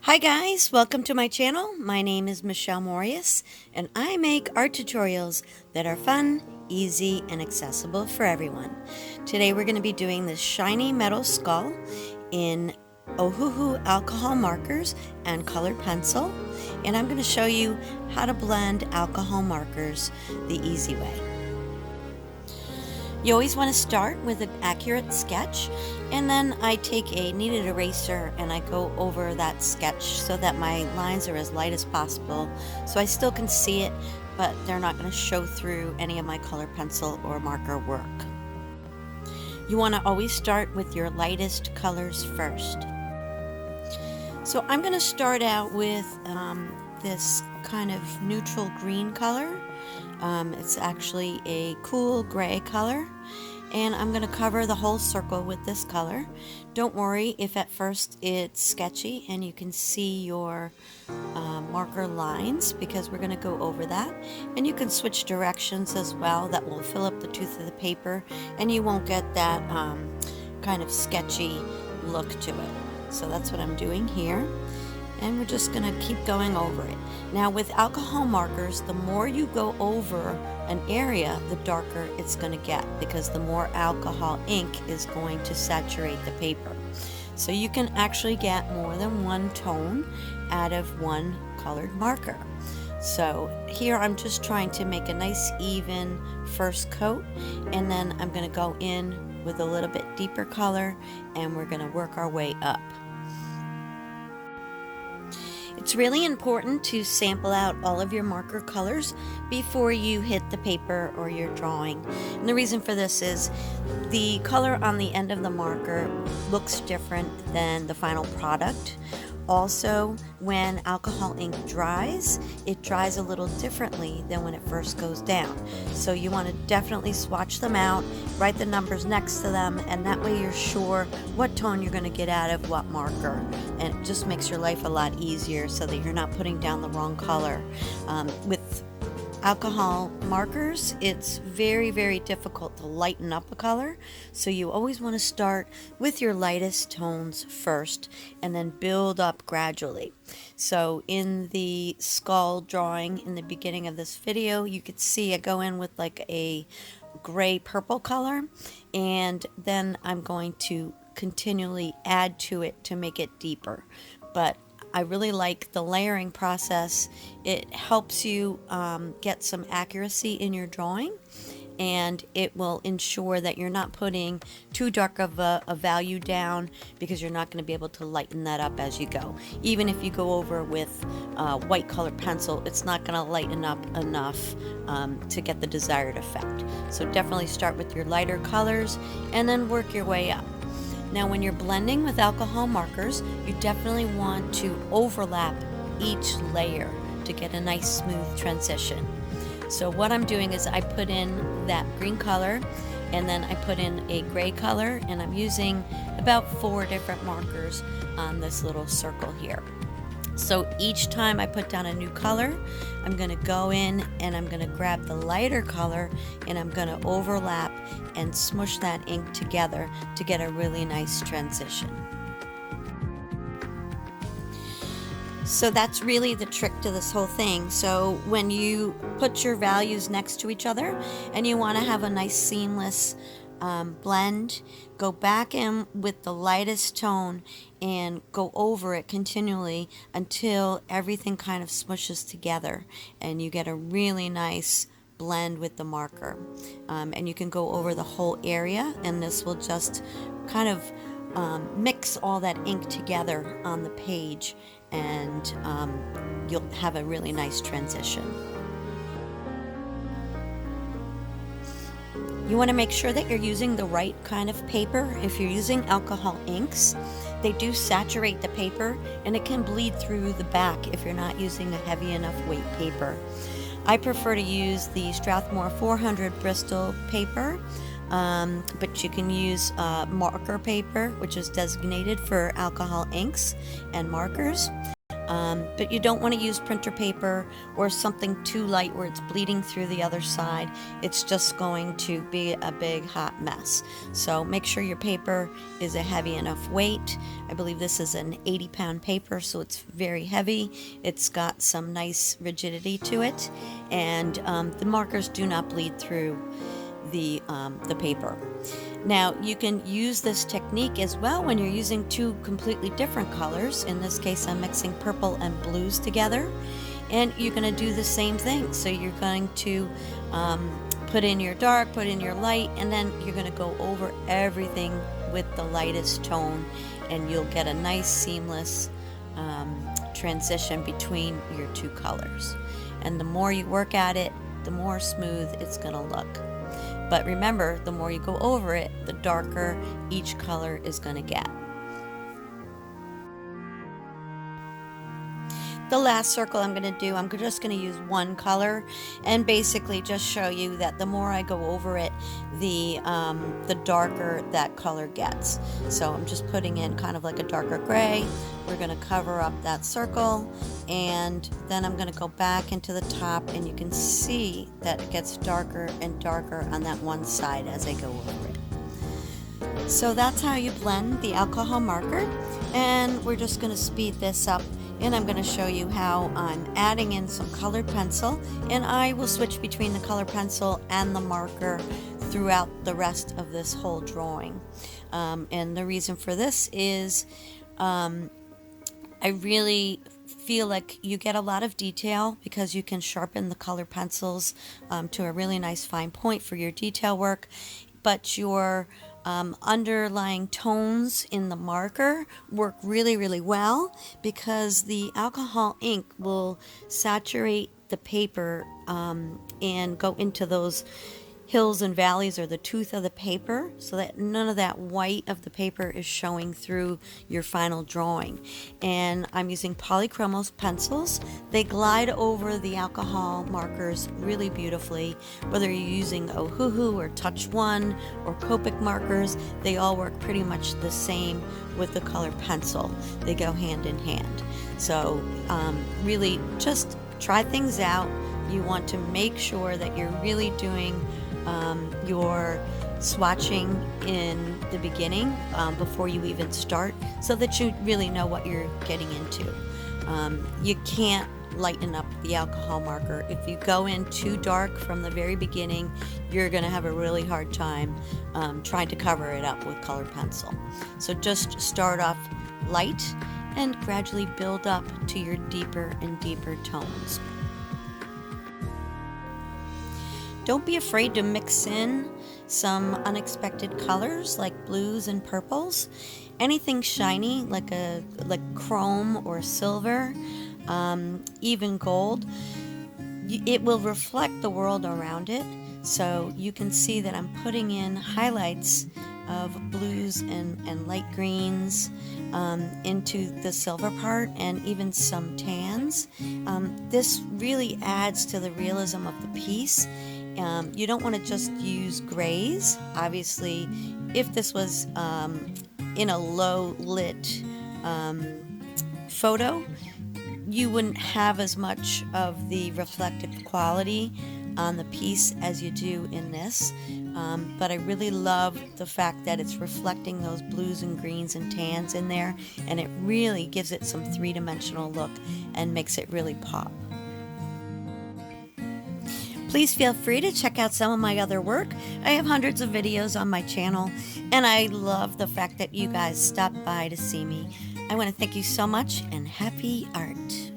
Hi guys, welcome to my channel. My name is Michelle Morius and I make art tutorials that are fun, easy, and accessible for everyone. Today we're going to be doing this shiny metal skull in Ohuhu alcohol markers and colored pencil, and I'm going to show you how to blend alcohol markers the easy way. You always want to start with an accurate sketch, and then I take a kneaded eraser and I go over that sketch so that my lines are as light as possible so I still can see it, but they're not going to show through any of my color pencil or marker work. You want to always start with your lightest colors first. So I'm going to start out with this kind of neutral green color. It's actually a cool gray color, and I'm going to cover the whole circle with this color. Don't worry if at first it's sketchy and you can see your marker lines, because we're going to go over that, and you can switch directions as well. That will fill up the tooth of the paper and you won't get that kind of sketchy look to it. So that's what I'm doing here, and we're just going to keep going over it. Now with alcohol markers, the more you go over an area, the darker it's going to get, because the more alcohol ink is going to saturate the paper. So you can actually get more than one tone out of one colored marker. So here I'm just trying to make a nice even first coat, and then I'm going to go in with a little bit deeper color and we're going to work our way up. It's really important to sample out all of your marker colors before you hit the paper or your drawing. And the reason for this is the color on the end of the marker looks different than the final product. Also, when alcohol ink dries, it dries a little differently than when it first goes down. So you want to definitely swatch them out, write the numbers next to them, and that way you're sure what tone you're going to get out of what marker. And it just makes your life a lot easier so that you're not putting down the wrong color. With alcohol markers, it's very, very difficult to lighten up a color, so you always want to start with your lightest tones first and then build up gradually. So in the skull drawing in the beginning of this video, you could see I go in with like a gray purple color, and then I'm going to continually add to it to make it deeper. But I really like the layering process. It helps you get some accuracy in your drawing, and it will ensure that you're not putting too dark of a value down, because you're not going to be able to lighten that up as you go. Even if you go over with white colored pencil, it's not going to lighten up enough to get the desired effect. So definitely start with your lighter colors and then work your way up. Now when you're blending with alcohol markers, you definitely want to overlap each layer to get a nice smooth transition. So what I'm doing is I put in that green color, and then I put in a gray color, and I'm using about 4 different markers on this little circle here. So each time I put down a new color, I'm going to go in and I'm going to grab the lighter color and I'm going to overlap and smush that ink together to get a really nice transition. So that's really the trick to this whole thing. So when you put your values next to each other and you want to have a nice seamless blend, go back in with the lightest tone and go over it continually until everything kind of smushes together and you get a really nice blend with the marker. And you can go over the whole area, and this will just kind of mix all that ink together on the page, and you'll have a really nice transition. You want to make sure that you're using the right kind of paper. If you're using alcohol inks, they do saturate the paper and it can bleed through the back if you're not using a heavy enough weight paper. I prefer to use the Strathmore 400 Bristol paper, but you can use marker paper, which is designated for alcohol inks and markers. But you don't want to use printer paper or something too light where it's bleeding through the other side. It's just going to be a big hot mess. So make sure your paper is a heavy enough weight. I believe this is an 80-pound paper, so it's very heavy. It's got some nice rigidity to it, and the markers do not bleed through the paper. Now you can use this technique as well when you're using two completely different colors. In this case, I'm mixing purple and blues together, and you're going to do the same thing. So you're going to put in your dark, put in your light, and then you're going to go over everything with the lightest tone, and you'll get a nice seamless transition between your two colors. And the more you work at it, the more smooth it's going to look. But remember, the more you go over it, the darker each color is going to get. The last circle I'm going to do, I'm just going to use one color and basically just show you that the more I go over it, the darker that color gets. So I'm just putting in kind of like a darker gray. We're going to cover up that circle, and then I'm going to go back into the top, and you can see that it gets darker and darker on that one side as I go over it. So that's how you blend the alcohol marker, and we're just going to speed this up. And I'm going to show you how I'm adding in some colored pencil, and I will switch between the colored pencil and the marker throughout the rest of this whole drawing. And the reason for this is I really feel like you get a lot of detail because you can sharpen the colored pencils to a really nice fine point for your detail work, but your underlying tones in the marker work really, really well because the alcohol ink will saturate the paper and go into those hills and valleys, or the tooth of the paper, so that none of that white of the paper is showing through your final drawing. And I'm using Polychromos pencils. They glide over the alcohol markers really beautifully. Whether you're using Ohuhu or Touch One or Copic markers, they all work pretty much the same with the colored pencil. They go hand in hand. So really just try things out. You want to make sure that you're really doing your swatching in the beginning before you even start, so that you really know what you're getting into. You can't lighten up the alcohol marker. If you go in too dark from the very beginning, you're going to have a really hard time trying to cover it up with colored pencil. So just start off light and gradually build up to your deeper and deeper tones. Don't be afraid to mix in some unexpected colors like blues and purples. Anything shiny like chrome or silver, even gold, it will reflect the world around it. So you can see that I'm putting in highlights of blues and light greens into the silver part, and even some tans. This really adds to the realism of the piece. You don't want to just use grays. Obviously, if this was in a low lit photo, you wouldn't have as much of the reflective quality on the piece as you do in this. But I really love the fact that it's reflecting those blues and greens and tans in there, and it really gives it some three-dimensional look and makes it really pop. Please feel free to check out some of my other work. I have hundreds of videos on my channel, and I love the fact that you guys stopped by to see me. I want to thank you so much, and happy art.